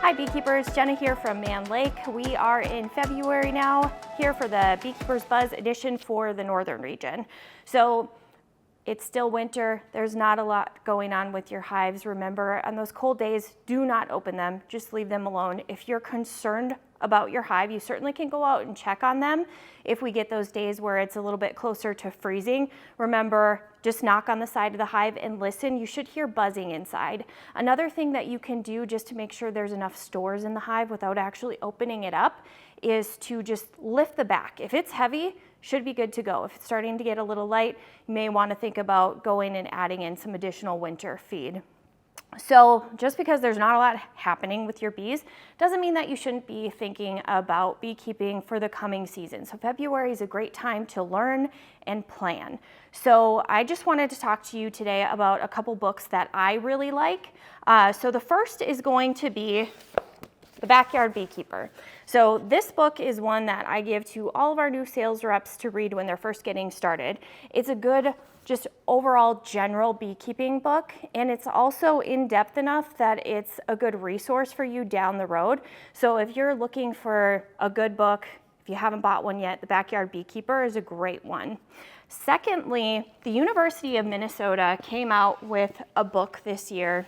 Hi beekeepers, Jenna here from Mann Lake. We are in February now, here for the Beekeepers Buzz edition for the northern region. So it's still winter, there's not a lot going on with your hives. Remember, on those cold days, do not open them, just leave them alone. If you're concerned about your hive, you certainly can go out and check on them. If we get those days where it's a little bit closer to freezing, remember, just knock on the side of the hive and listen. You should hear buzzing inside. Another thing that you can do just to make sure there's enough stores in the hive without actually opening it up is to just lift the back. If it's heavy, should be good to go. If it's starting to get a little light, you may want to think about going and adding in some additional winter feed. So just because there's not a lot happening with your bees doesn't mean that you shouldn't be thinking about beekeeping for the coming season. So February is a great time to learn and plan. So I just wanted to talk to you today about a couple books that I really like. So the first is going to be The Backyard Beekeeper. So this book is one that I give to all of our new sales reps to read when they're first getting started. It's a good, just overall general beekeeping book, and it's also in-depth enough that it's a good resource for you down the road. So if you're looking for a good book, if you haven't bought one yet, The Backyard Beekeeper is a great one. Secondly, the University of Minnesota came out with a book this year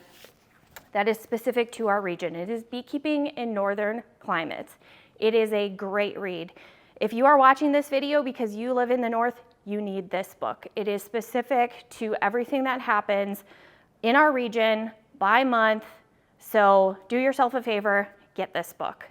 that is specific to our region. It is Beekeeping in Northern Climates. It is a great read. If you are watching this video because you live in the north, you need this book. It is specific to everything that happens in our region by month. So do yourself a favor, get this book.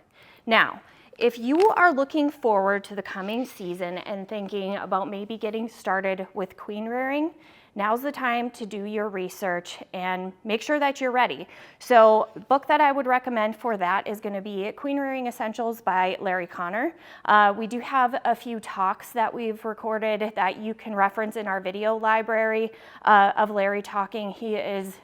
Now, if you are looking forward to the coming season and thinking about maybe getting started with queen rearing, now's the time to do your research and make sure that you're ready. So the book that I would recommend for that is going to be Queen Rearing Essentials by Larry Connor. We do have a few talks that we've recorded that you can reference in our video library of Larry talking. He is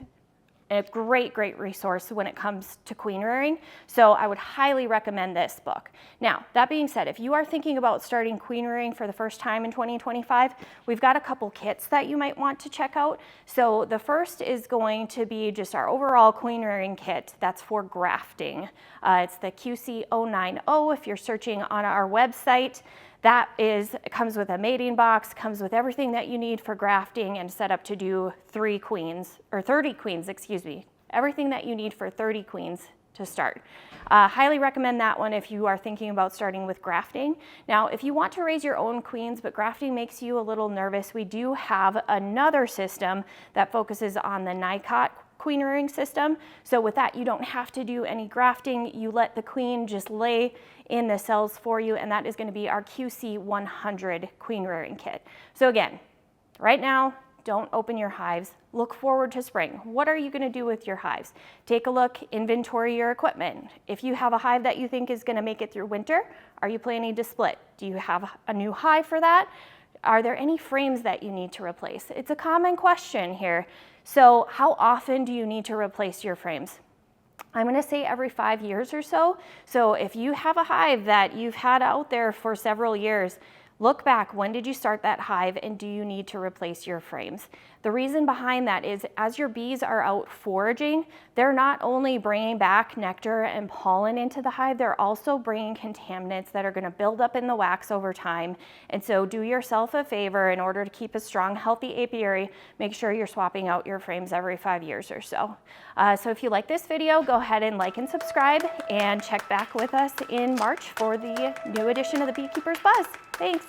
a great resource when it comes to queen rearing. So I would highly recommend this book. Now, that being said, if you are thinking about starting queen rearing for the first time in 2025, we've got a couple kits that you might want to check out. So the first is going to be just our overall queen rearing kit that's for grafting. It's the QC090 if you're searching on our website. It comes with a mating box, comes with everything that you need for grafting and set up to do 30 queens, excuse me. Everything that you need for 30 queens to start. Highly recommend that one if you are thinking about starting with grafting. Now, if you want to raise your own queens, but grafting makes you a little nervous, we do have another system that focuses on the NICOT queen rearing system. So with that, you don't have to do any grafting. You let the queen just lay in the cells for you, and that is going to be our QC100 queen rearing kit. So again, right now, don't open your hives. Look forward to spring. What are you going to do with your hives? Take a look, inventory your equipment. If you have a hive that you think is going to make it through winter, are you planning to split? Do you have a new hive for that? Are there any frames that you need to replace? It's a common question here. So how often do you need to replace your frames? I'm going to say every 5 years or so. So if you have a hive that you've had out there for several years, look back, when did you start that hive and do you need to replace your frames? The reason behind that is as your bees are out foraging, they're not only bringing back nectar and pollen into the hive, they're also bringing contaminants that are going to build up in the wax over time. And so do yourself a favor, in order to keep a strong, healthy apiary, make sure you're swapping out your frames every 5 years or so. So if you like this video, go ahead and like and subscribe and check back with us in March for the new edition of the Beekeepers Buzz. Thanks.